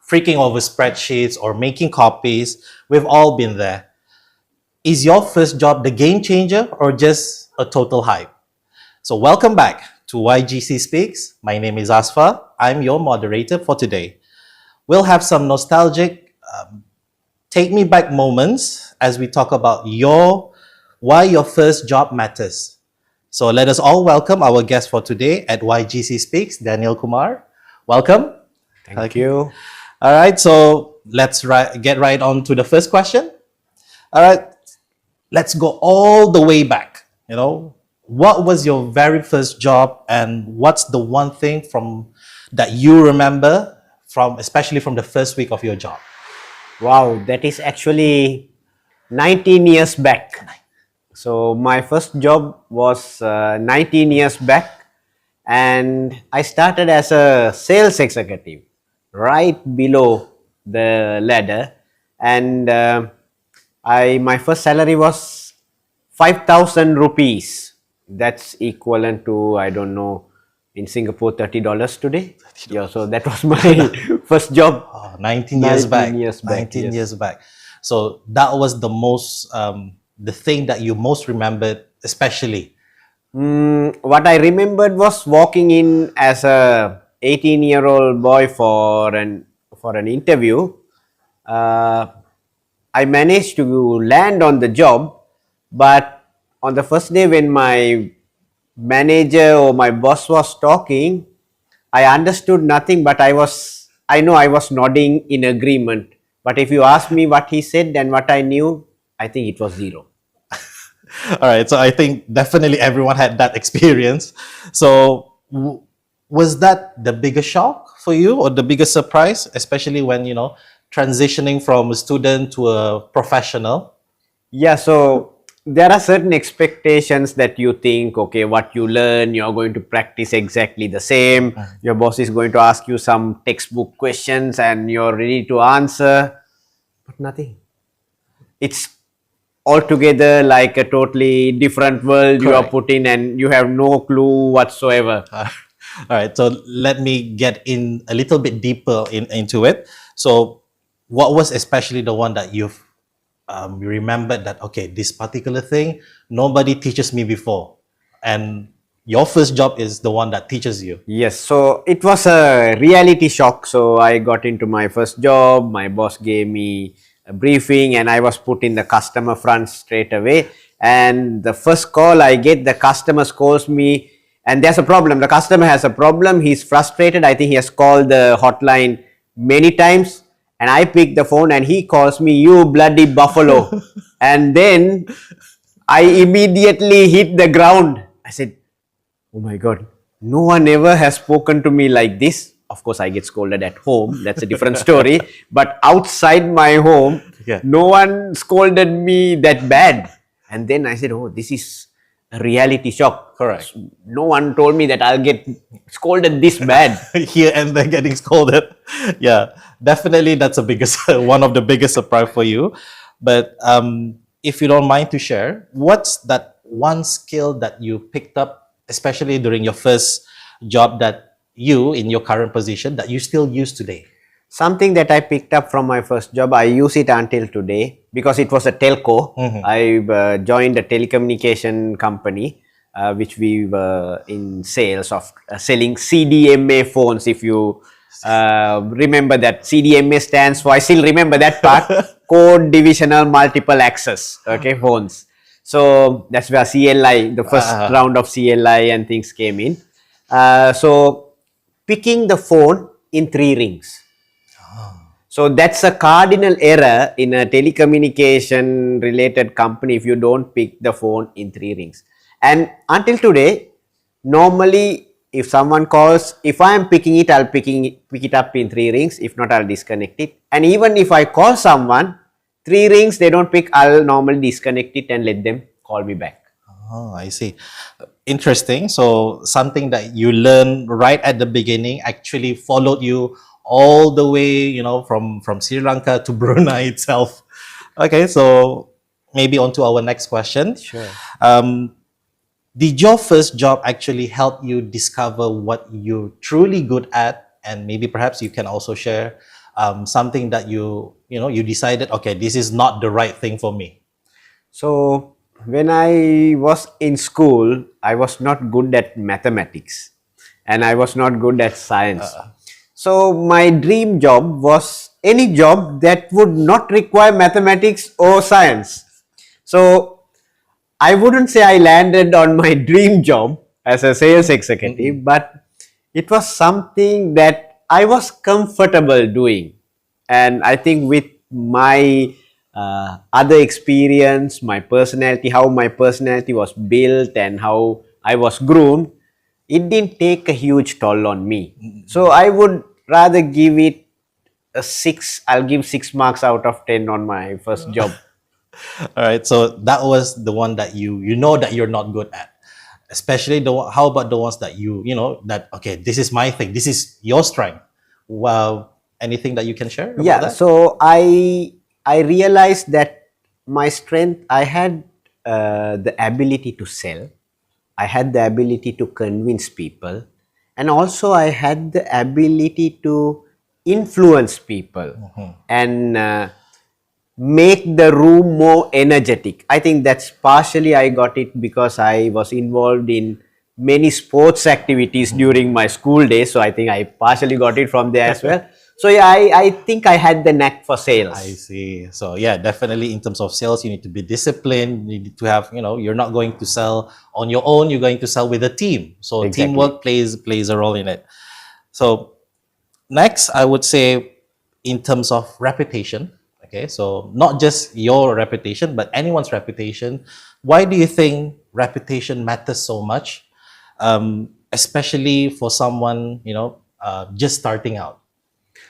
freaking over spreadsheets or making copies. We've all been there. Is your first job the game changer or just a total hype? So, welcome back to YGC Speaks. My name is Asfa. I'm your moderator for today. We'll have some nostalgic, take me back moments as we talk about why your first job matters. So, let us all welcome our guest for today at YGC Speaks, Daniel Kumar. Welcome. Thank you. All right, so let's get right on to the first question. All right, let's go all the way back. What was your very first job, and what's the one thing that you remember especially from the first week of your job? Wow, that is actually 19 years back. So my first job was 19 years back, and I started as a sales executive right below the ladder, and my first salary was 5,000 rupees. That's equivalent to, I don't know, in Singapore, $30 today. Yeah, so that was my first job. 19 years back. 19 years back. So that was the thing that you most remembered, especially. What I remembered was walking in as a 18-year-old boy for an interview. I managed to land on the job, but on the first day when my manager or my boss was talking, I understood nothing, but I know I was nodding in agreement. But if you ask me what he said and what I knew, I think it was zero. All right, so I think definitely everyone had that experience. So was that the biggest shock for you or the biggest surprise, especially when, transitioning from a student to a professional? Yeah, so there are certain expectations that you think, okay, what you learn, you're going to practice exactly the same. Your boss is going to ask you some textbook questions and you're ready to answer, but nothing. It's altogether like a totally different world. You are put in and you have no clue whatsoever. All right, so let me get in a little bit deeper into it. So what was especially the one that you've remembered that, okay, this particular thing, nobody teaches me before, and your first job is the one that teaches you? Yes, so it was a reality shock. So I got into my first job, my boss gave me a briefing and I was put in the customer front straight away. And the first call I get, the customer calls me and there's a problem. The customer has a problem. He's frustrated. I think he has called the hotline many times. And I pick the phone and he calls me, "You bloody buffalo." And then I immediately hit the ground. I said, "Oh my God, no one ever has spoken to me like this." Of course, I get scolded at home. That's a different story. But outside my home, no one scolded me that bad. And then I said, "Oh, this is a reality shock." Correct. No one told me that I'll get scolded this bad. Here and there getting scolded. Yeah, definitely that's one of the biggest surprise for you. But if you don't mind to share, what's that one skill that you picked up, especially during your first job, that you, in your current position, that you still use today? Something that I picked up from my first job, I use it until today because it was a telco. I joined a telecommunication company, which we were in sales of selling CDMA phones. If you remember that, CDMA stands for, I still remember that part, Code Divisional Multiple Access, okay, phones. So that's where CLI, the first round of CLI and things came in. So picking the phone in 3 rings. So that's a cardinal error in a telecommunication related company if you don't pick the phone in 3 rings. And until today, normally if someone calls, if I am picking it, I'll pick it up in 3 rings. If not, I'll disconnect it. And even if I call someone, 3 rings, they don't pick, I'll normally disconnect it and let them call me back. Oh, I see. Interesting. So something that you learned right at the beginning actually followed you all the way, from Sri Lanka to Brunei itself. Okay, so maybe on to our next question. Sure. Did your first job actually help you discover what you're truly good at? And maybe perhaps you can also share something that you decided, okay, this is not the right thing for me? So when I was in school, I was not good at mathematics and I was not good at science. So my dream job was any job that would not require mathematics or science. So I wouldn't say I landed on my dream job as a sales executive, but it was something that I was comfortable doing. And I think with my other experience, my personality, how my personality was built, and how I was groomed, it didn't take a huge toll on me. So I would rather give it a 6. I'll give 6 marks out of 10 on my first job. All right, so that was the one that you know that you're not good at, especially how about the ones that you know that, okay, this is my thing, this is your strength. Well, anything that you can share about Yeah, that? so I realized that my strength, I had the ability to sell, I had the ability to convince people, and also I had the ability to influence people and make the room more energetic. I think that's partially I got it because I was involved in many sports activities during my school days. So I think I partially got it from there as well. So yeah, I think I had the knack for sales. I see. So yeah, definitely in terms of sales, you need to be disciplined. You need to have, you're not going to sell on your own. You're going to sell with a team. So Exactly. teamwork plays a role in it. So next, I would say in terms of reputation. Okay, so not just your reputation, but anyone's reputation. Why do you think reputation matters so much, especially for someone just starting out?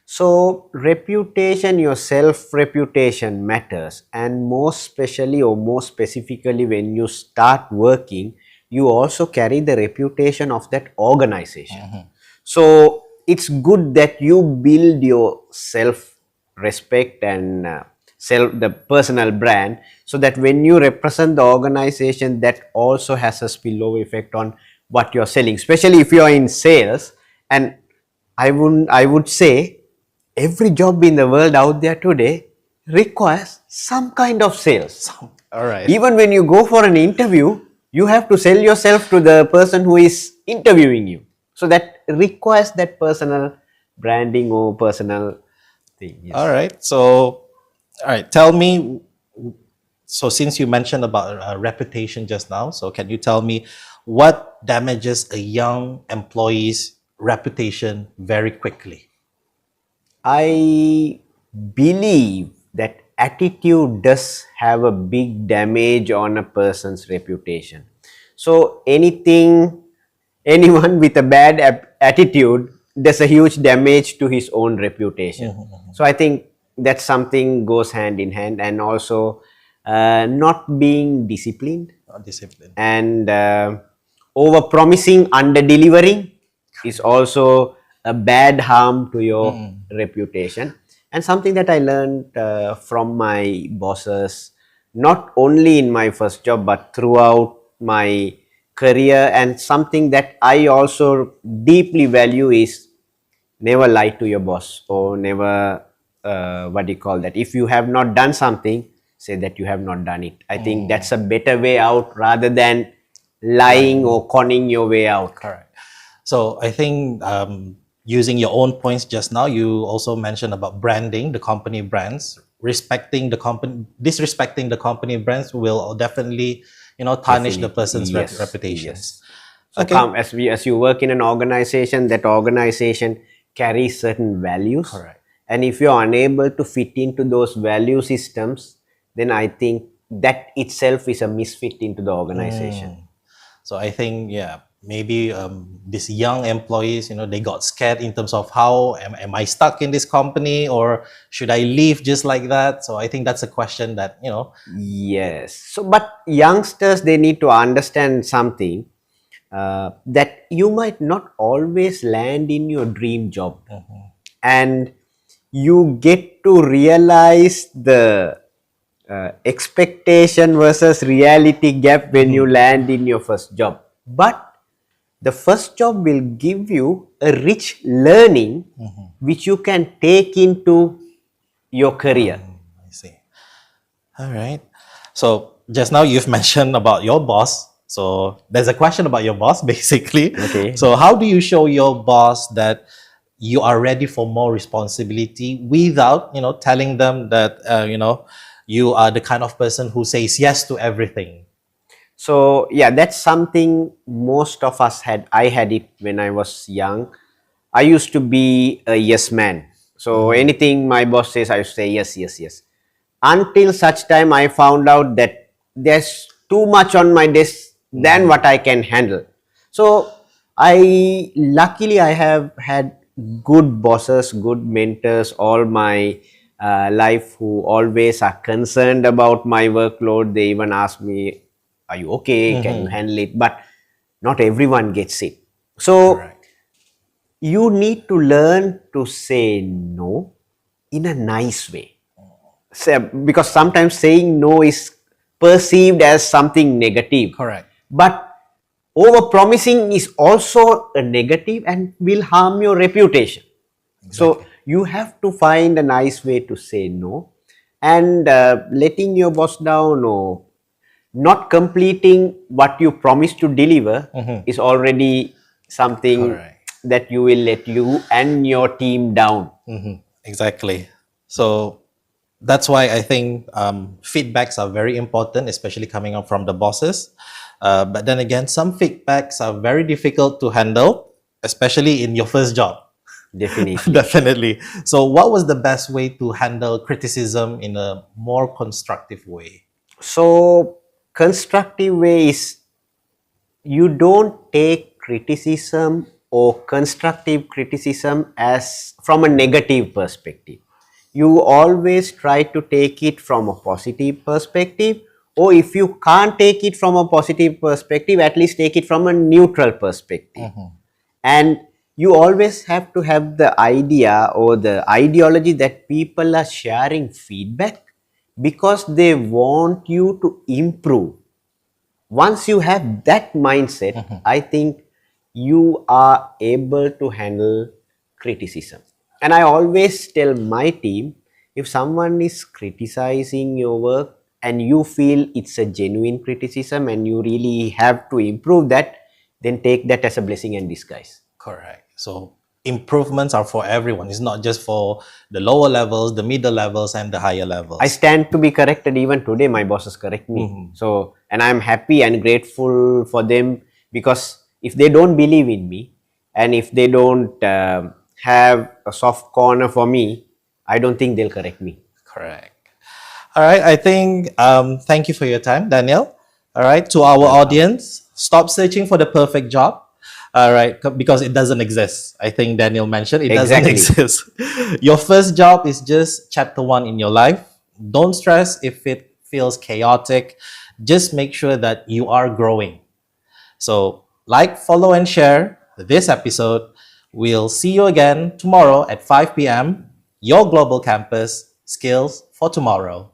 So reputation, your self reputation matters, and more especially or more specifically when you start working, you also carry the reputation of that organization. So it's good that you build your self respect and self the personal brand, so that when you represent the organization, that also has a spillover effect on what you're selling, especially if you're in sales. And I would say every job in the world out there today requires some kind of sales. All right. Even when you go for an interview, you have to sell yourself to the person who is interviewing you. So that requires that personal branding or personal thing. Yes. All right. So, all right. Tell me. So, since you mentioned about reputation just now, so can you tell me what damages a young employee's reputation very quickly? I believe that attitude does have a big damage on a person's reputation. So anyone with a bad attitude does a huge damage to his own reputation. So I think that something goes hand in hand, and also not being disciplined Discipline. and over promising, under delivering is also a bad harm to your reputation. And something that I learned from my bosses, not only in my first job but throughout my career, and something that I also deeply value, is never lie to your boss, or never what do you call that, if you have not done something, say that you have not done it. I think that's a better way out rather than lying or conning your way out. Correct. So I think using your own points just now, you also mentioned about branding, the company brands, disrespecting the company brands will definitely, tarnish the person's Yes, reputations. So as you work in an organization, that organization carries certain values. Correct. And if you're unable to fit into those value systems, then I think that itself is a misfit into the organization. So I think, yeah, maybe these young employees, they got scared in terms of how am I stuck in this company, or should I leave just like that? So I think that's a question that, Yes. So, but youngsters, they need to understand something, that you might not always land in your dream job, and you get to realize the expectation versus reality gap when you land in your first job. But The first job will give you a rich learning which you can take into your career. I see. All right. So just now you've mentioned about your boss. So there's a question about your boss, basically. Okay. So how do you show your boss that you are ready for more responsibility without, telling them that, you are the kind of person who says yes to everything? So yeah, that's something most of us had. I had it when I was young. I used to be a yes man. So anything my boss says, I say yes, yes, yes. Until such time I found out that there's too much on my desk than what I can handle. So I have had good bosses, good mentors all my life who always are concerned about my workload. They even ask me, are you okay? Can you handle it? But not everyone gets it. So Correct. you need to learn to say no in a nice way. Because sometimes saying no is perceived as something negative. Correct. But over promising is also a negative and will harm your reputation. So you have to find a nice way to say no, and letting your boss down or not completing what you promised to deliver is already something Correct. that you will let you and your team down. Exactly. So that's why I think feedbacks are very important, especially coming up from the bosses. But then again, some feedbacks are very difficult to handle, especially in your first job. Definitely. Definitely. So, what was the best way to handle criticism in a more constructive way? So constructive way is, you don't take criticism or constructive criticism as from a negative perspective. You always try to take it from a positive perspective, or if you can't take it from a positive perspective, at least take it from a neutral perspective. And you always have to have the idea or the ideology that people are sharing feedback because they want you to improve. Once you have that mindset, I think you are able to handle criticism. And I always tell my team, if someone is criticizing your work and you feel it's a genuine criticism and you really have to improve that, then take that as a blessing in disguise. Correct. So, improvements are for everyone. It's not just for the lower levels, the middle levels, and the higher levels. I stand to be corrected. Even today my bosses correct me. So, and I'm happy and grateful for them, because if they don't believe in me and if they don't have a soft corner for me, I don't think they'll correct me. Correct. All right. I think thank you for your time, Daniel. All right. To our audience, stop searching for the perfect job. All right, because it doesn't exist. I think Daniel mentioned it doesn't Exactly. exist. Your first job is just chapter one in your life. Don't stress if it feels chaotic. Just make sure that you are growing. So, like, follow, and share this episode. We'll see you again tomorrow at 5 p.m. Your Global Campus Skills for Tomorrow.